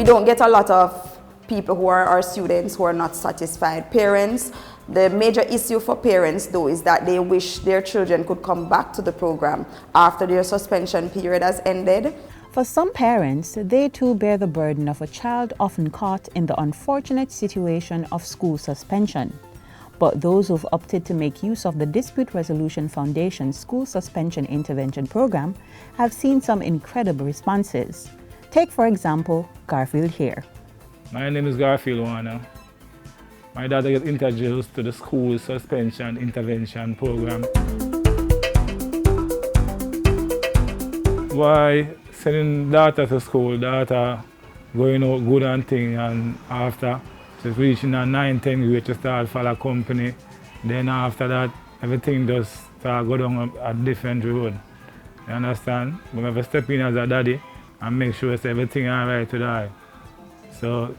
don't get a lot of people who are our students who are not satisfied. Parents, the major issue for parents though is that they wish their children could come back to the program after their suspension period has ended. For some parents, they too bear the burden of a child often caught in the unfortunate situation of school suspension. But those who've opted to make use of the Dispute Resolution Foundation School Suspension Intervention Program have seen some incredible responses. Take, for example, Garfield here. My name is Garfield Warner. My daughter got introduced to the School Suspension Intervention Program. Why sending daughter to school, daughter going out good and thing, and after she's reaching a 9-10 grade to start for a company, then after that everything just start go down a different road. You understand? We have to step in as a daddy and make sure everything alright with her. So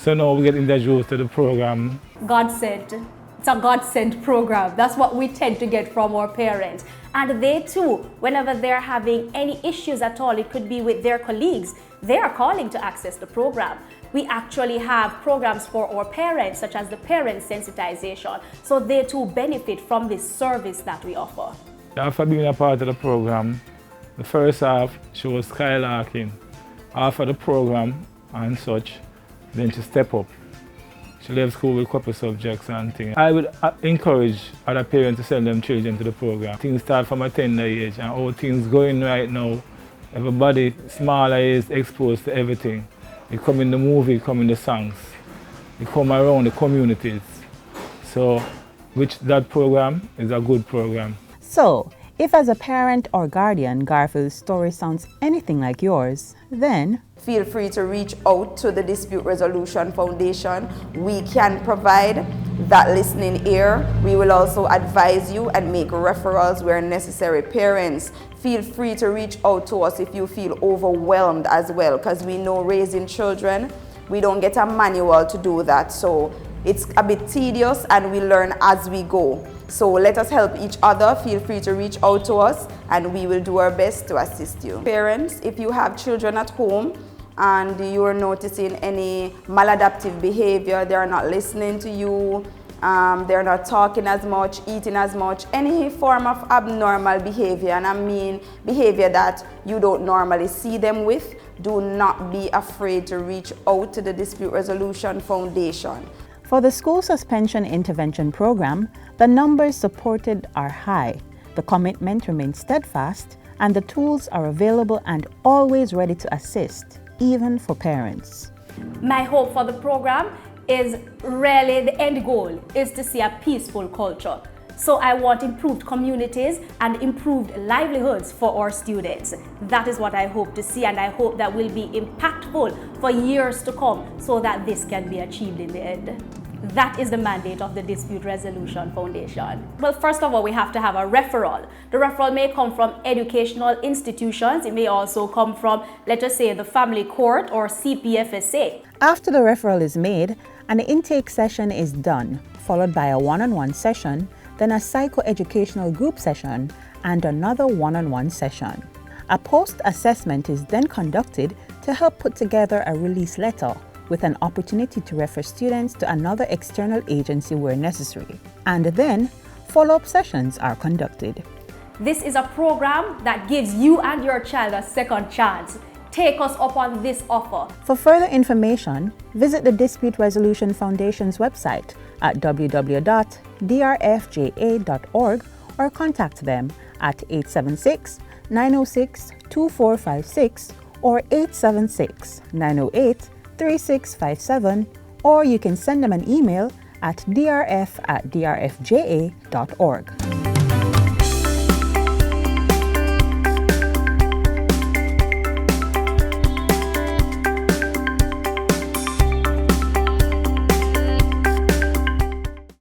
now we get introduced to the program. God sent. It's a God-sent program. That's what we tend to get from our parents. And they too, whenever they're having any issues at all, it could be with their colleagues, they are calling to access the program. We actually have programs for our parents, such as the parent sensitization, so they too benefit from this service that we offer. After being a part of the program, the first half she was skylarking. After the program and such, then she step up. She left school with a couple of subjects and things. I would encourage other parents to send them children to the program. Things start from a tender age, and all things going right now, everybody smaller is exposed to everything. They come in the movie, come in the songs. They come around the communities. So, that program is a good program. So, if as a parent or guardian Garfield's story sounds anything like yours, then feel free to reach out to the Dispute Resolution Foundation. We can provide that listening ear. We will also advise you and make referrals where necessary. Parents, feel free to reach out to us if you feel overwhelmed as well, because we know raising children, we don't get a manual to do that. So it's a bit tedious and we learn as we go. So let us help each other. Feel free to reach out to us and we will do our best to assist you. Parents, if you have children at home and you are noticing any maladaptive behavior, they are not listening to you, they're not talking as much, eating as much, any form of abnormal behavior, and I mean behavior that you don't normally see them with, do not be afraid to reach out to the Dispute Resolution Foundation. for the School Suspension Intervention Program, the numbers supported are high, the commitment remains steadfast, and the tools are available and always ready to assist, even for parents. My hope for the program is really the end goal is to see a peaceful culture. So I want improved communities and improved livelihoods for our students. That is what I hope to see, and I hope that will be impactful for years to come so that this can be achieved in the end. That is the mandate of the Dispute Resolution Foundation. Well, first of all, we have to have a referral. The referral may come from educational institutions. It may also come from, let us say, the family court or CPFSA. After the referral is made, an intake session is done, followed by a one-on-one session, then a psychoeducational group session, and another one-on-one session. A post-assessment is then conducted to help put together a release letter with an opportunity to refer students to another external agency where necessary. And then, follow-up sessions are conducted. This is a program that gives you and your child a second chance. Take us up on this offer. For further information, visit the Dispute Resolution Foundation's website at www.drfja.org or contact them at 876-906-2456 or 876-908-3657, or you can send them an email at drf@drfja.org.